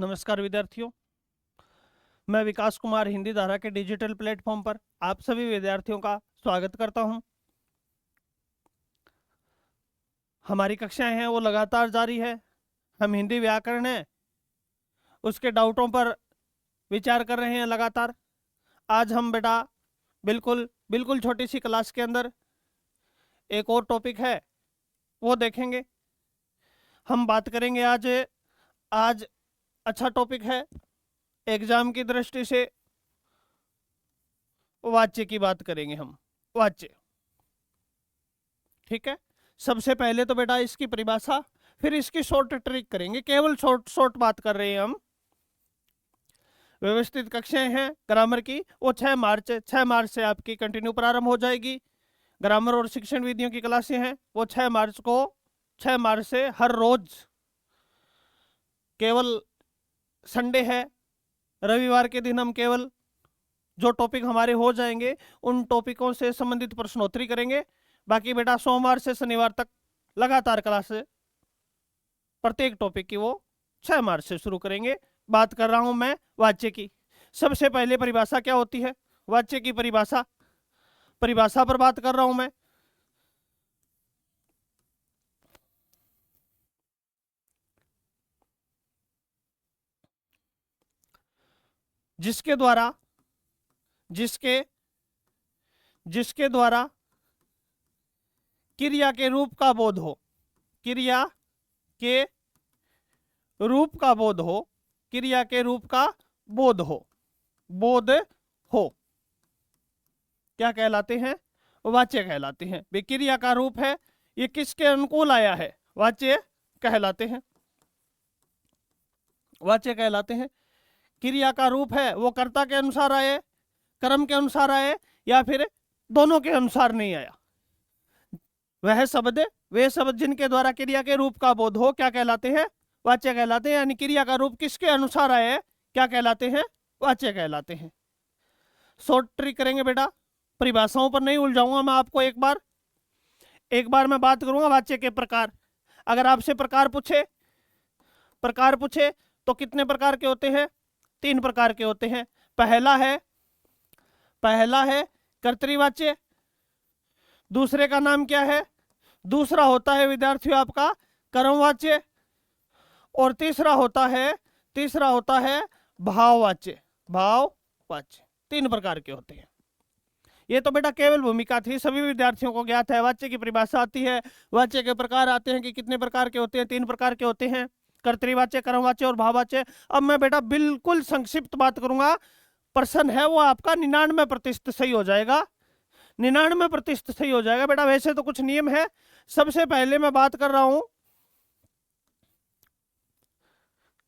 नमस्कार विद्यार्थियों, मैं विकास कुमार हिंदी धारा के डिजिटल प्लेटफॉर्म पर आप सभी विद्यार्थियों का स्वागत करता हूं। हमारी कक्षाएं हैं वो लगातार जारी है। हम हिंदी व्याकरण है उसके डाउटों पर विचार कर रहे हैं लगातार। आज हम बेटा बिल्कुल बिल्कुल छोटी सी क्लास के अंदर एक और टॉपिक है वो देखेंगे। हम बात करेंगे आज आज अच्छा टॉपिक है एग्जाम की दृष्टि से, वाच्य की बात करेंगे हम। वाच्य, ठीक है। सबसे पहले तो बेटा इसकी परिभाषा, फिर इसकी शॉर्ट ट्रिक करेंगे। केवल शॉर्ट बात कर रहे हैं हम। व्यवस्थित कक्षाएं हैं ग्रामर की, वो 6 मार्च से आपकी कंटिन्यू प्रारंभ हो जाएगी। ग्रामर और शिक्षण विधियों की क्लासें हैं वो 6 मार्च से हर रोज, केवल संडे है, रविवार के दिन हम केवल जो टॉपिक हमारे हो जाएंगे उन टॉपिकों से संबंधित प्रश्नोत्तरी करेंगे। बाकी बेटा सोमवार से शनिवार तक लगातार क्लास प्रत्येक टॉपिक की वो 6 मार्च से शुरू करेंगे। बात कर रहा हूं मैं वाच्य की। सबसे पहले परिभाषा क्या होती है, वाच्य की परिभाषा पर बात कर रहा हूं मैं। जिसके द्वारा क्रिया के रूप का बोध हो, क्रिया के रूप का बोध हो, क्रिया के रूप का बोध हो, क्या कहलाते हैं, वाच्य कहलाते हैं। वे क्रिया का रूप है, ये किसके अनुकूल आया है, वाच्य कहलाते हैं, वाच्य कहलाते हैं। क्रिया का रूप है वो कर्ता के अनुसार आए, कर्म के अनुसार आए, या फिर दोनों के अनुसार नहीं आया। वे शब्द जिनके द्वारा क्रिया के रूप का बोध हो क्या कहलाते हैं, वाच्य कहलाते हैं। यानी क्रिया का रूप किसके अनुसार आए क्या कहलाते हैं, वाच्य कहलाते हैं। शॉर्ट ट्रिक करेंगे बेटा, परिभाषाओं पर नहीं उलझाऊंगा मैं आपको। एक बार मैं बात करूंगा वाच्य के प्रकार। अगर आपसे प्रकार पूछे तो कितने प्रकार के होते हैं, 3 प्रकार के होते हैं। पहला है कर्तृवाच्य। दूसरे का नाम क्या है, दूसरा होता है विद्यार्थियों आपका कर्मवाच्य। और तीसरा होता है भाववाच्य। 3 प्रकार के होते हैं। ये तो बेटा केवल भूमिका थी, सभी विद्यार्थियों को ज्ञात है। वाच्य की परिभाषा आती है, वाच्य के प्रकार आते हैं कि कितने प्रकार के होते हैं, 3 प्रकार के होते हैं, कर्तृवाच्य, कर्मवाच्य और भाववाच्य। अब मैं बेटा बिल्कुल संक्षिप्त बात करूंगा। प्रश्न है वो आपका 99% सही हो जाएगा, 99% सही हो जाएगा बेटा। वैसे तो कुछ नियम है। सबसे पहले मैं बात कर रहा हूं,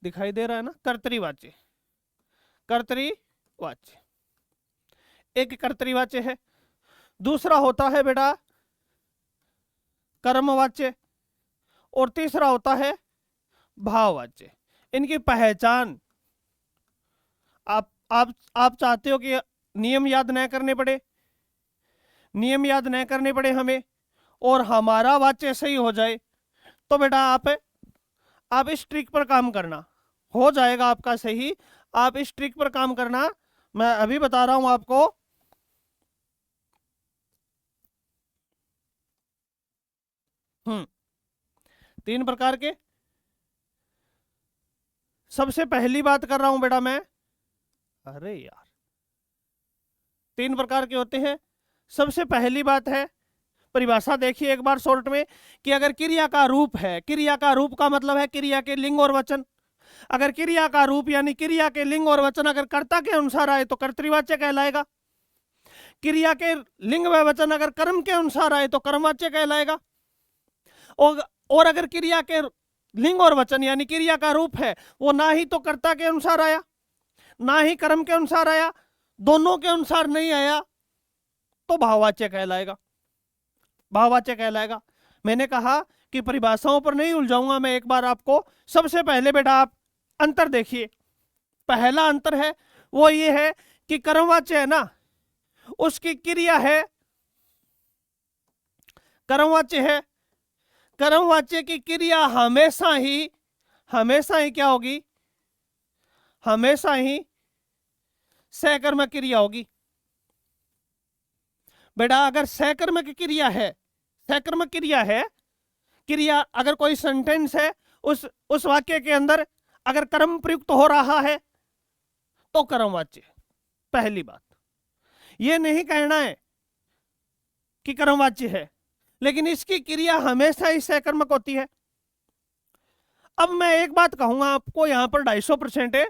दिखाई दे रहा है ना, कर्तृवाच्य। एक कर्तृवाच्य है, दूसरा होता है बेटा कर्मवाच्य, और तीसरा होता है भाववाच्य। इनकी पहचान आप चाहते हो कि नियम याद न करने पड़े हमें, और हमारा वाच्य सही हो जाए, तो बेटा आप इस ट्रिक पर काम करना, हो जाएगा आपका सही। आप इस ट्रिक पर काम करना, मैं अभी बता रहा हूं आपको। हम्म 3 प्रकार के। सबसे पहली बात कर रहा हूं बेटा मैं, अरे यार 3 प्रकार के होते हैं। सबसे पहली बात है, परिभाषा देखिए एक बार शॉर्ट में, कि अगर क्रिया का रूप है, क्रिया का रूप का मतलब है क्रिया के लिंग और वचन। अगर क्रिया का रूप यानी क्रिया के लिंग और वचन अगर कर्ता के अनुसार आए तो कर्तृवाच्य कहलाएगा। क्रिया के लिंग व वचन अगर कर्म के अनुसार आए तो कर्मवाच्य कहलाएगा। और अगर क्रिया के लिंग और वचन यानी क्रिया का रूप है वो ना ही तो कर्ता के अनुसार आया ना ही कर्म के अनुसार आया, दोनों के अनुसार नहीं आया, तो भाववाच्य कहलाएगा। मैंने कहा कि परिभाषाओं पर नहीं उलझाऊंगा मैं। एक बार आपको सबसे पहले बेटा आप अंतर देखिए। पहला अंतर है वो ये है कि कर्मवाच्य है ना, उसकी क्रिया है कर्मवाच्य की क्रिया हमेशा ही क्या होगी, हमेशा ही सकर्मक क्रिया होगी। बेटा अगर सकर्मक क्रिया है, सकर्मक क्रिया है, क्रिया अगर कोई सेंटेंस है उस वाक्य के अंदर अगर कर्म प्रयुक्त हो रहा है तो कर्मवाच्य। पहली बात ये नहीं कहना है कि कर्मवाच्य है, लेकिन इसकी क्रिया हमेशा ही सकर्मक होती है। अब मैं एक बात कहूंगा आपको, यहां पर 250% है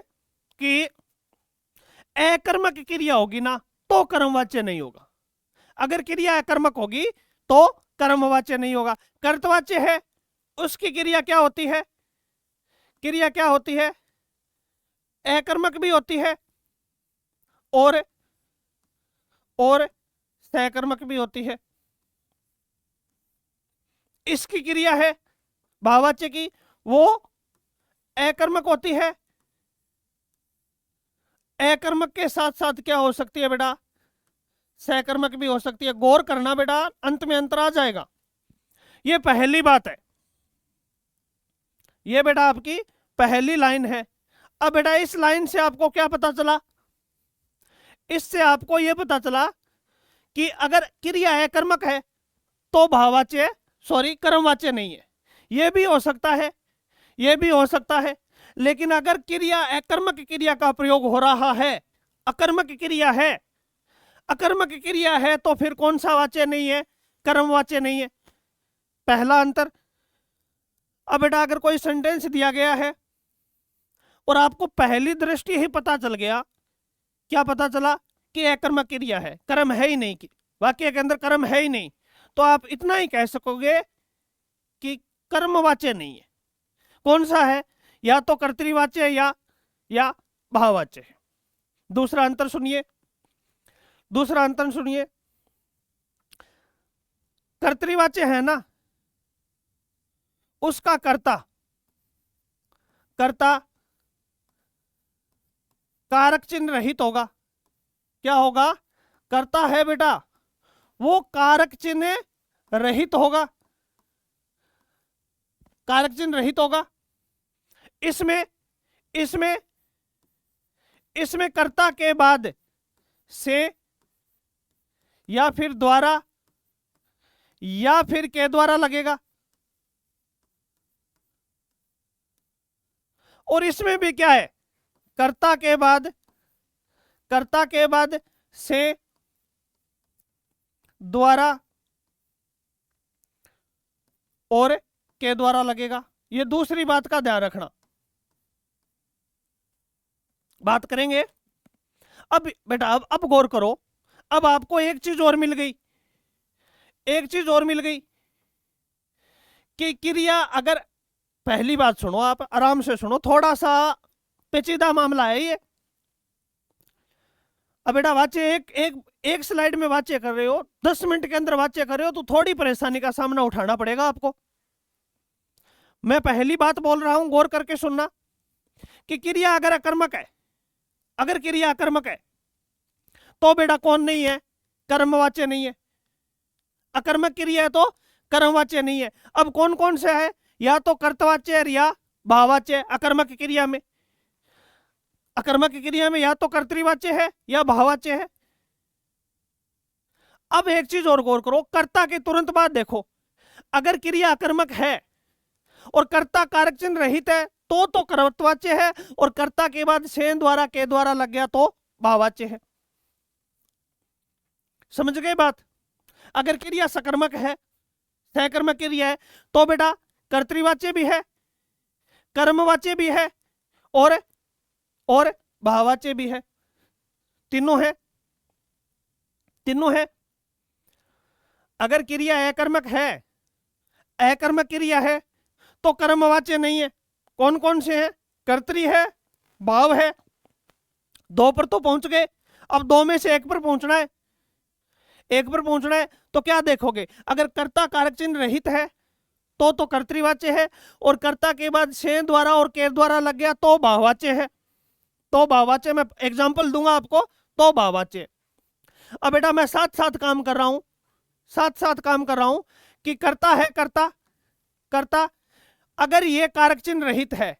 कि अकर्मक क्रिया होगी ना तो कर्मवाच्य नहीं होगा। अगर क्रिया अकर्मक होगी तो कर्मवाच्य नहीं होगा। कर्तवाच्य है, उसकी क्रिया क्या होती है? क्रिया क्या होती है? अकर्मक भी होती है और सकर्मक भी होती है। इसकी क्रिया है भाववाच्य की, वो अकर्मक होती है। अकर्मक के साथ साथ क्या हो सकती है बेटा? सकर्मक भी हो सकती है। गौर करना बेटा, अंत में अंतर आ जाएगा। ये पहली बात है, ये बेटा आपकी पहली लाइन है। अब बेटा इस लाइन से आपको क्या पता चला? इससे आपको यह पता चला कि अगर क्रिया अकर्मक है तो भाववाच्य, सॉरी कर्मवाच्य नहीं है। यह भी हो सकता है, यह भी हो सकता है। लेकिन अगर क्रिया अकर्मक क्रिया का प्रयोग हो रहा है, अकर्मक क्रिया है, अकर्मक क्रिया है तो फिर कौन सा वाच्य नहीं है? कर्मवाच्य नहीं है। पहला अंतर। अब बेटा अगर कोई सेंटेंस दिया गया है और आपको पहली दृष्टि ही पता चल गया, क्या पता चला? कि अकर्मक क्रिया है, कर्म है ही नहीं, वाक्य के अंदर कर्म है ही नहीं, तो आप इतना ही कह सकोगे कि कर्मवाच्य नहीं है। कौन सा है? या तो कर्तृवाच्य या भाववाच्य है। दूसरा अंतर सुनिए, दूसरा अंतर सुनिए। कर्तृवाच्य है ना, उसका कर्ता कारक चिन्ह रहित होगा। क्या होगा? कर्ता है बेटा, वो कारक चिन्ह रहित होगा, कारक चिन्ह रहित होगा। इसमें इसमें इसमें कर्ता के बाद से या फिर द्वारा या फिर के द्वारा लगेगा, और इसमें भी क्या है? कर्ता के बाद से द्वारा और के द्वारा लगेगा। ये दूसरी बात का ध्यान रखना, बात करेंगे। अब बेटा अब गौर करो, अब आपको एक चीज और मिल गई, एक चीज और मिल गई कि क्रिया अगर, पहली बात सुनो, आप आराम से सुनो, थोड़ा सा पेचीदा मामला है ये। अब बेटा वाच्य एक स्लाइड में वाच्य कर रहे हो, 10 मिनट के अंदर वाच्य कर रहे हो, तो थोड़ी परेशानी का सामना उठाना पड़ेगा आपको। मैं पहली बात बोल रहा हूं, गौर करके सुनना, कि क्रिया अगर अकर्मक है, अगर क्रिया अकर्मक है तो बेटा कौन नहीं है? कर्मवाच्य नहीं है। अकर्मक क्रिया है तो कर्मवाच्य नहीं है। अब कौन कौन से है? या तो कर्तवाच्य या भाववाच्य। अकर्मक क्रिया में, अकर्मक क्रिया में या तो कर्तृवाच्य है या भाववाच्य है। अब एक चीज और गौर करो, कर्ता के तुरंत बाद देखो, अगर क्रिया अकर्मक है और कर्ता कारक चिन्ह रहित है तो कर्तवाच्य है, और कर्ता के बाद से द्वारा के द्वारा लग गया तो भाववाच्य है। समझ गए बात? अगर क्रिया सकर्मक है, सकर्मक क्रिया है, तो बेटा कर्तृवाच्य भी है, कर्मवाच्य भी है और भाववाच्य भी है। तीनों है, तीनों है। अगर क्रिया अकर्मक है, अकर्मक क्रिया है, तो कर्मवाच्य नहीं है। कौन कौन से हैं? कर्तरी है, भाव है। 2 पर तो पहुंच गए, अब 2 में से 1 पर पहुंचना है, 1 पर पहुंचना है। तो क्या देखोगे? अगर कर्ता कारक चिन्ह रहित है तो कर्तृवाच्य है, और कर्ता के बाद से द्वारा और के द्वारा लग गया तो भाववाच्य है। तो भाववाच्य, मैं एग्जांपल दूंगा आपको, तो भाववाच्य। अब बेटा मैं साथ साथ काम कर रहा हूं, साथ साथ काम कर रहा हूं कि कर्ता है, कर्ता अगर ये कारक चिन्ह रहित है,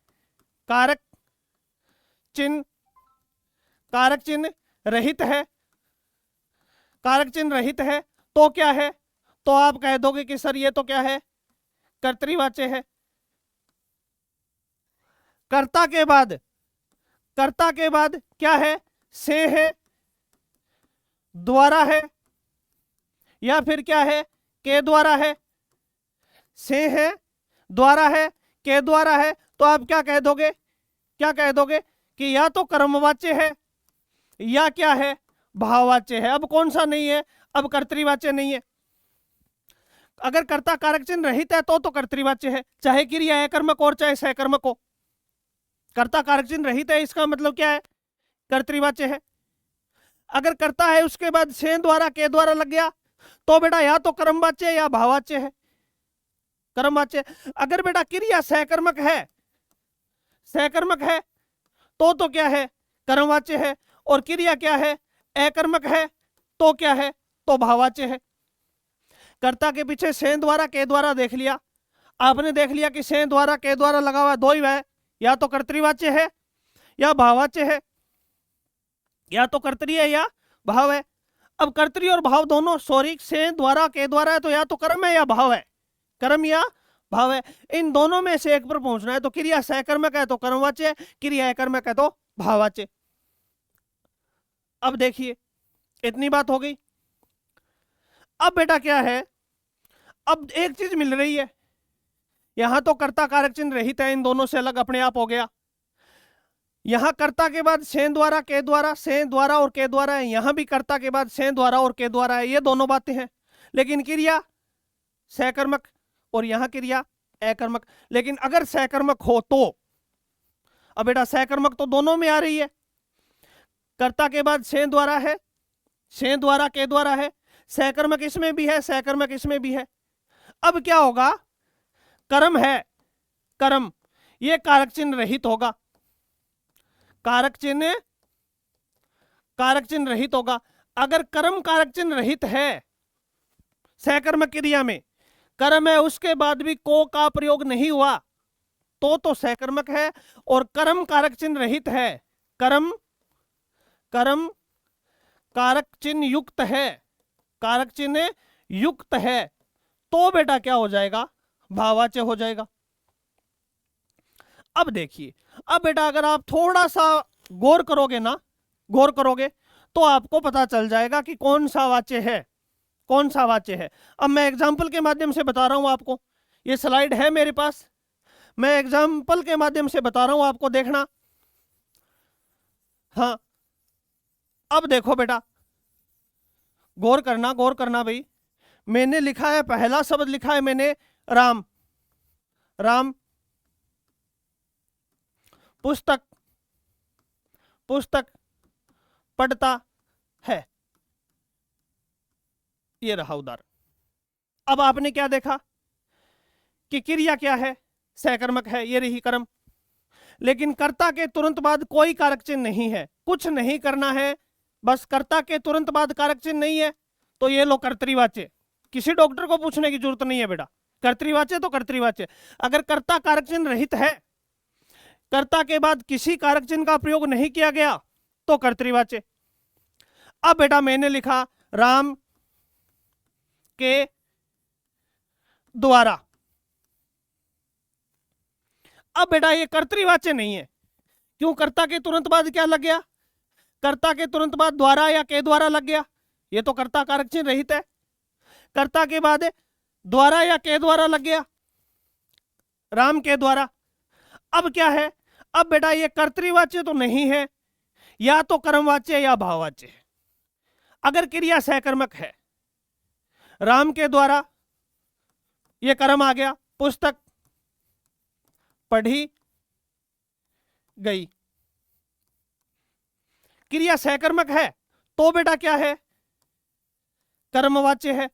कारक कारक चिन्ह रहित है, कारक चिन्ह रहित है तो क्या है, तो आप कह दोगे कि सर ये तो क्या है, कर्तृवाच्य है। कर्ता के बाद क्या है, से है, द्वारा है, या फिर क्या है, के द्वारा है। से है, द्वारा है, के द्वारा है, तो आप क्या कह दोगे, कि या तो कर्मवाच्य है या क्या है, भाववाच्य है। अब कौन सा नहीं है, अब कर्तृवाच्य नहीं है। अगर कर्ता कारक चिन्ह रहित है तो कर्तृवाच्य है, चाहे क्रिया अकर्मक और चाहे सहकर्मक हो। कर्ता कारक चिन्ह रहित है इसका मतलब क्या है, कर्तृवाच्य है। अगर कर्ता है उसके बाद से द्वारा के द्वारा लग गया तो बेटा या तो कर्मवाच्य या भाववाच्य है, कर्मवाच्य। अगर बेटा क्रिया सहकर्मक है तो क्या है, कर्मवाच्य है। और क्रिया क्या है, अकर्मक है तो क्या है, तो भाववाच्य है। कर्ता के पीछे से द्वारा के द्वारा देख लिया आपने, देख लिया कि से द्वारा के द्वारा लगा हुआ दो ही है, या तो कर्तृवाच्य है या भाववाच्य है, या तो कर्तरी है या भाव है। अब कर्तरी और भाव दोनों, सॉरी, से द्वारा के द्वारा है तो या तो कर्म है या भाव है, कर्म या भाव है। इन दोनों में से एक पर पहुंचना है, तो क्रिया सहकर्मक है तो कर्मवाच्य, क्रिया अकर्मक है तो भाववाच्य। अब देखिए इतनी बात हो गई। अब बेटा क्या है, अब एक चीज मिल रही है, यहां तो कर्ता कारक चिन्ह रहित है, इन दोनों से अलग अपने आप हो गया। यहां कर्ता के बाद से द्वारा के द्वारा, से द्वारा और के द्वारा है, यहां भी कर्ता के बाद से द्वारा और के द्वारा है, ये दोनों बातें हैं। लेकिन क्रिया सहकर्मक और यहां क्रिया अकर्मक। लेकिन अगर सहकर्मक हो तो, अब बेटा सहकर्मक तो दोनों में आ रही है, कर्ता के बाद से द्वारा है, से द्वारा के द्वारा है, सहकर्मक इसमें भी है, सहकर्मक इसमें भी है। अब क्या होगा, कर्म है, कर्म ये कारक चिन्ह रहित होगा, कारक चिन्ह रहित होगा। अगर कर्म कारक चिन्ह रहित है, सहकर्मक क्रिया में कर्म है उसके बाद भी को का प्रयोग नहीं हुआ तो सहकर्मक है। और कर्म कारक चिन्ह रहित है, कर्म कारक चिन्ह युक्त है, कारक चिन्ह युक्त है तो बेटा क्या हो जाएगा, भाववाच्य हो जाएगा। अब देखिए, अब बेटा अगर आप थोड़ा सा गौर करोगे तो आपको पता चल जाएगा कि कौन सा वाच्य है, कौन सा वाच्य है। अब मैं एग्जाम्पल के माध्यम से बता रहा हूं आपको, ये स्लाइड है मेरे पास, मैं एग्जाम्पल के माध्यम से बता रहा हूं आपको, देखना। हाँ अब देखो बेटा, गौर करना भाई। मैंने लिखा है, पहला शब्द लिखा है मैंने राम, राम पुस्तक पढ़ता है, ये रहा उदाहरण। अब आपने क्या देखा कि क्रिया क्या है, सहकर्मक है, ये रही कर्म। लेकिन कर्ता के तुरंत बाद कोई कारक चिन्ह नहीं है, कुछ नहीं करना है, बस कर्ता के तुरंत बाद कारक चिन्ह नहीं है तो ये लो कर्तृवाच्य। किसी डॉक्टर को पूछने की जरूरत नहीं है बेटा, कर्तृवाच्य तो कर्तृवाच्य। अगर कर्ता कारक चिन्ह रहित है, कर्ता के बाद किसी कारक चिन्ह का प्रयोग नहीं किया गया तो कर्तृवाच्य। अब बेटा मैंने लिखा राम के द्वारा, अब बेटा ये कर्तृवाच्य नहीं है, क्यों, कर्ता के तुरंत बाद क्या लग गया, कर्ता के तुरंत बाद द्वारा या के द्वारा लग गया, ये तो कर्ता कारक चिन्ह रहित है। कर्ता के बाद द्वारा या के द्वारा लग गया, राम के द्वारा। अब क्या है, अब बेटा ये कर्तृवाच्य तो नहीं है, या तो कर्मवाच्य या भाववाच्य है। अगर क्रिया सहकर्मक है, राम के द्वारा ये कर्म आ गया, पुस्तक पढ़ी गई, क्रिया सहकर्मक है तो बेटा क्या है, कर्मवाच्य है,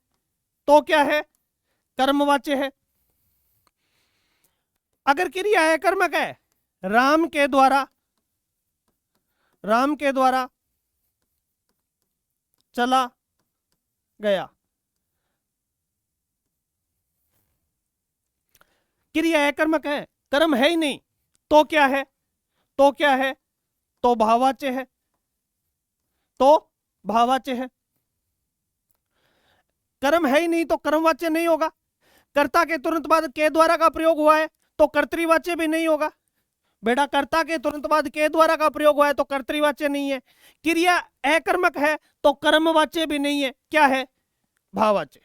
तो क्या है, कर्मवाच्य है। अगर क्रिया अकर्मक है, राम के द्वारा चला गया, क्रिया अकर्मक है, कर्म है ही नहीं, तो क्या है, तो भाववाच्य है, तो भाववाच्य है। कर्म है ही नहीं तो कर्मवाच्य नहीं होगा। कर्ता के तुरंत बाद के द्वारा का प्रयोग हुआ है तो कर्तृवाच्य भी नहीं होगा। बेटा कर्ता के तुरंत बाद के द्वारा का प्रयोग हुआ है तो कर्तृवाच्य नहीं है। क्रिया अकर्मक है तो कर्मवाच्य भी नहीं है, क्या है? भाववाच्य।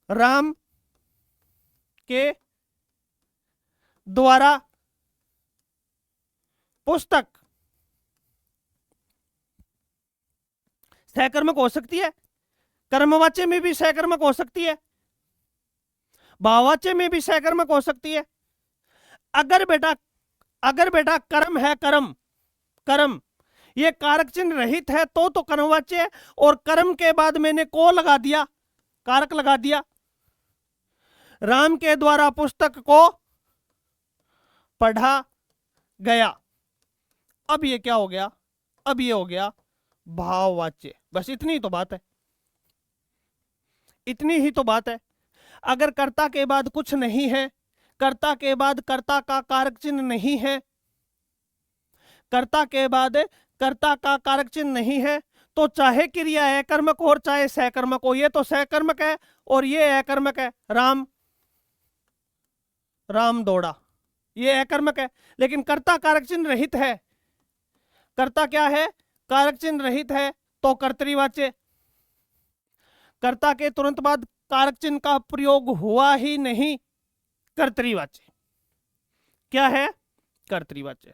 राम के द्वारा पुस्तक सहकर्मक हो सकती है, कर्मवाच्य में भी सहकर्मक हो सकती है, भाववाच्य में भी सहकर्मक हो सकती है। अगर बेटा कर्म है, कर्म ये कारक चिन्ह रहित है तो कर्मवाच्य है, और कर्म के बाद मैंने को लगा दिया, कारक लगा दिया। राम के द्वारा पुस्तक को पढ़ा गया, अब ये क्या हो गया? अब ये हो गया भाववाच्य। बस इतनी तो बात है, इतनी ही तो बात है। अगर कर्ता के बाद कुछ नहीं है, कर्ता के बाद कर्ता का कारक चिन्ह नहीं है, कर्ता के बाद कर्ता का कारक चिन्ह नहीं है, तो चाहे क्रिया अकर्मक हो और चाहे सहकर्मक हो, ये तो सहकर्मक है और ये अकर्मक है। राम दौड़ा, ये अकर्मक है, लेकिन कर्ता कारक चिन्ह रहित है। कर्ता क्या है? कारक चिन्ह रहित है तो कर्तृवाच्य। कर्ता के तुरंत बाद कारक चिन्ह का प्रयोग हुआ ही नहीं, कर्तृवाच्य। क्या है? कर्तृवाच्य।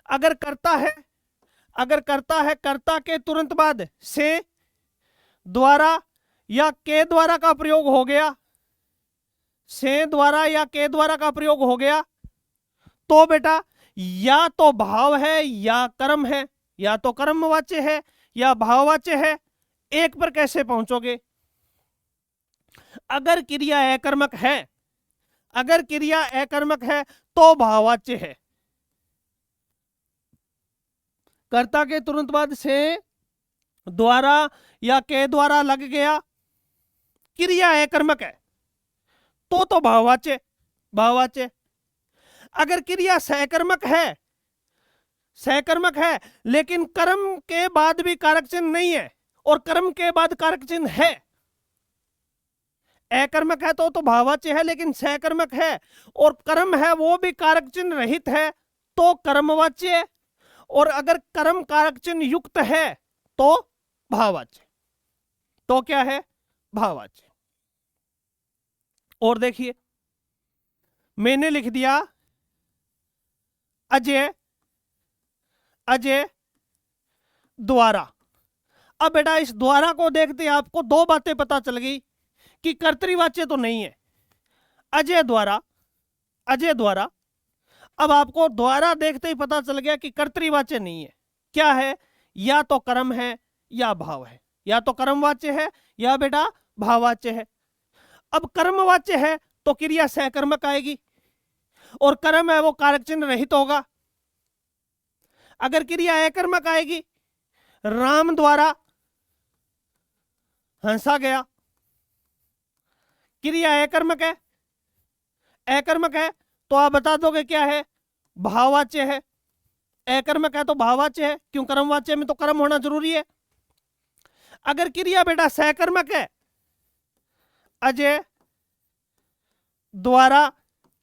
अगर कर्ता है, कर्ता के तुरंत बाद से, द्वारा या के द्वारा का प्रयोग हो गया, से द्वारा या के द्वारा का प्रयोग हो गया, तो बेटा या तो भाव है या कर्म है, या तो कर्मवाच्य है या भाववाच्य है। एक पर कैसे पहुंचोगे? अगर क्रिया अकर्मक है, तो भाववाच्य है। कर्ता के तुरंत बाद से, द्वारा या के द्वारा लग गया, क्रिया अकर्मक है तो भाववाच्य। अगर क्रिया सहकर्मक है लेकिन कर्म के बाद भी कारक चिन्ह नहीं है और कर्म के बाद कारक चिन्ह है, अकर्मक है तो भाववाच्य है, लेकिन सहकर्मक है और कर्म है वो भी कारक चिन्ह रहित है तो कर्मवाच्य, और अगर कर्म कारक चिन्ह युक्त है तो भाववाच्य। तो क्या है? भाववाच्य। और देखिए, मैंने लिख दिया अजय द्वारा। अब बेटा इस द्वारा को देखते आपको दो बातें पता चल गई कि कर्तृवाच्य तो नहीं है। अजय द्वारा, अब आपको द्वारा देखते ही पता चल गया कि कर्तृवाच्य नहीं है। क्या है? या तो कर्म है या भाव है, या तो कर्मवाच्य है या बेटा भाववाच्य है। अब कर्मवाच्य है तो क्रिया सहकर्मक आएगी और कर्म है वो कारक चिन्ह रहित होगा। अगर क्रिया अकर्मक आएगी, राम द्वारा हंसा गया, क्रिया अकर्मक है तो आप बता दोगे क्या है? भाववाच्य है। अकर्मक है तो भाववाच्य है, क्यों? कर्मवाच्य में तो कर्म होना जरूरी है। अगर क्रिया बेटा सहकर्मक है, अजय द्वारा,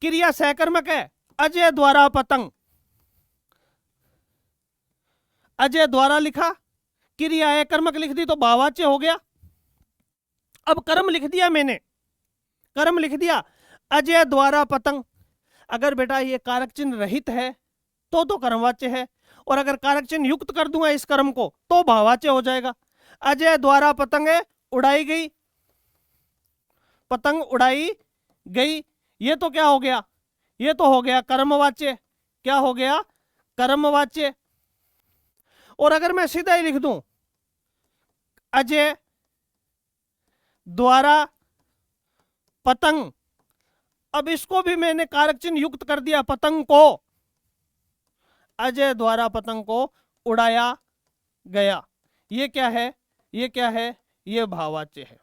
क्रिया सहकर्मक है, अजय द्वारा पतंग, अजय द्वारा लिखा, क्रिया अकर्मक लिख दी तो भाववाच्य हो गया। अब कर्म लिख दिया मैंने, अजय द्वारा पतंग। अगर बेटा ये कारक चिन्ह रहित है तो कर्मवाच्य है, और अगर कारक चिन्ह युक्त कर दूंगा इस कर्म को तो भाववाच्य हो जाएगा। अजय द्वारा पतंग उड़ाई गई, पतंग उड़ाई गई, ये तो क्या हो गया? ये तो हो गया कर्मवाच्य। क्या हो गया? कर्मवाच्य। और अगर मैं सीधा ही लिख दूं अजय द्वारा पतंग, अब इसको भी मैंने कारक चिन्ह युक्त कर दिया, पतंग को, अजय द्वारा पतंग को उड़ाया गया। ये क्या है? ये भाववाच्य है।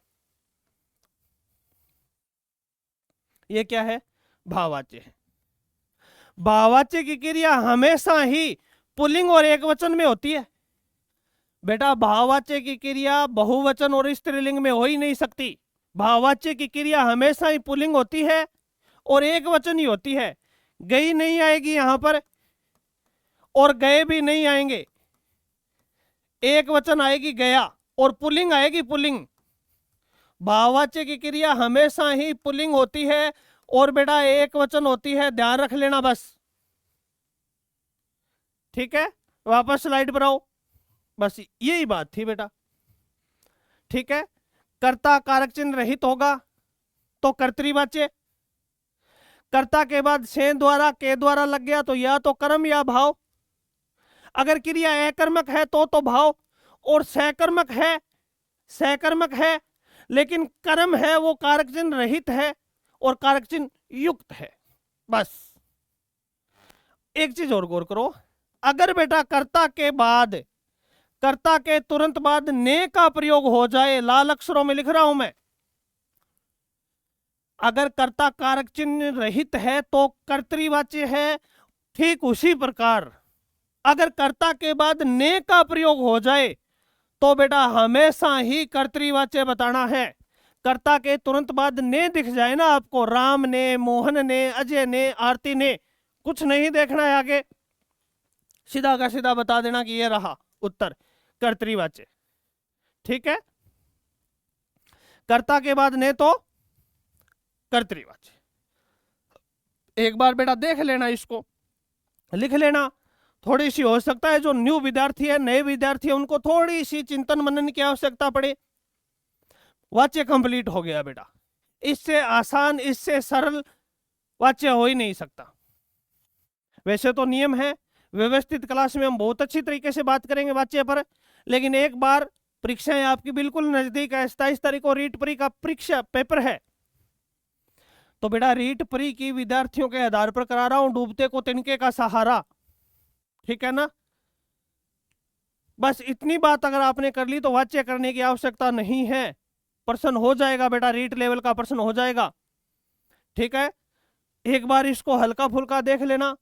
ये क्या है? भाववाच्य है। भाववाच्य की क्रिया हमेशा ही पुल्लिंग और एकवचन में होती है। बेटा भाववाच्य की क्रिया बहुवचन और स्त्रीलिंग में हो ही नहीं सकती। भाववाच्य की क्रिया हमेशा ही पुल्लिंग होती है और एकवचन ही होती है। गई नहीं आएगी यहां पर और गए भी नहीं आएंगे। एक वचन आएगी गया और पुल्लिंग आएगी पुल्लिंग। भाववाच्य की क्रिया हमेशा ही पुल्लिंग होती है और बेटा एक वचन होती है, ध्यान रख लेना बस। ठीक है, वापस स्लाइड पर आओ। बस यही बात थी बेटा। ठीक है, कर्ता कारक चिन्ह रहित होगा तो कर्तृवाच्य। कर्ता के बाद से द्वारा के द्वारा लग गया तो या तो कर्म या भाव। अगर क्रिया अकर्मक है तो भाव, और सकर्मक है लेकिन कर्म है वो कारक चिन्ह रहित है और कारक चिन्ह युक्त है। बस एक चीज और गौर करो, अगर बेटा कर्ता के तुरंत बाद ने का प्रयोग हो जाए, लाल अक्षरों में लिख रहा हूं मैं, अगर कर्ता कारक चिन्ह रहित है तो कर्तृवाच्य है। ठीक उसी प्रकार अगर कर्ता के बाद ने का प्रयोग हो जाए तो बेटा हमेशा ही कर्तृवाच्य बताना है। कर्ता के तुरंत बाद ने दिख जाए ना आपको, राम ने, मोहन ने, अजय ने, आरती ने, कुछ नहीं देखना है आगे, सीधा का सीधा बता देना कि ये रहा उत्तर, कर्तृवाच्य। ठीक है, कर्ता के बाद ने तो कर्तृवाच्य। एक बार बेटा देख लेना, इसको लिख लेना। थोड़ी सी हो सकता है जो न्यू विद्यार्थी है, नए विद्यार्थी है, उनको थोड़ी सी चिंतन मनन की आवश्यकता पड़े। वाच्य कंप्लीट हो गया बेटा। इससे आसान, इससे सरल वाच्य हो ही नहीं सकता। वैसे तो नियम है, व्यवस्थित क्लास में हम बहुत अच्छी तरीके से बात करेंगे वाच्य पर, लेकिन एक बार परीक्षाएं आपकी बिल्कुल नजदीक है। 27 तारीख को रीट परी का परीक्षा पेपर है, तो बेटा रीट परी की विद्यार्थियों के आधार पर करा रहा हूं, डूबते को तिनके का सहारा। ठीक है ना, बस इतनी बात अगर आपने कर ली तो वाच्य करने की आवश्यकता नहीं है, प्रश्न हो जाएगा बेटा, रीट लेवल का प्रश्न हो जाएगा। ठीक है, एक बार इसको हल्का फुल्का देख लेना,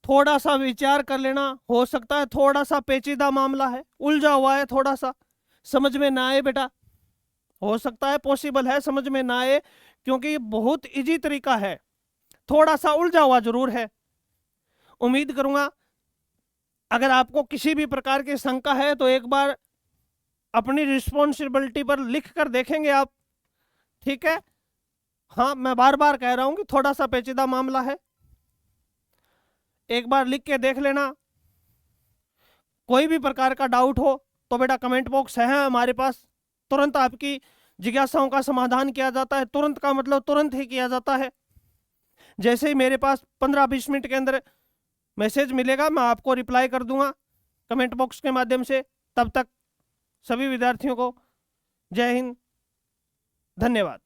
थोड़ा सा विचार कर लेना। हो सकता है थोड़ा सा पेचीदा मामला है, उलझा हुआ है, थोड़ा सा समझ में ना आए बेटा, हो सकता है पॉसिबल है समझ में ना आए, क्योंकि ये बहुत इजी तरीका है, थोड़ा सा उलझा हुआ जरूर है। उम्मीद करूंगा अगर आपको किसी भी प्रकार की शंका है तो एक बार अपनी रिस्पॉन्सिबिलिटी पर लिख कर देखेंगे आप। ठीक है, हाँ मैं बार बार कह रहा हूं कि थोड़ा सा पेचीदा मामला है, एक बार लिख के देख लेना। कोई भी प्रकार का डाउट हो तो बेटा कमेंट बॉक्स है हमारे पास, तुरंत आपकी जिज्ञासाओं का समाधान किया जाता है। तुरंत का मतलब तुरंत ही किया जाता है। जैसे ही मेरे पास 15-20 मिनट के अंदर मैसेज मिलेगा मैं आपको रिप्लाई कर दूंगा कमेंट बॉक्स के माध्यम से। तब तक सभी विद्यार्थियों को जय हिंद, धन्यवाद।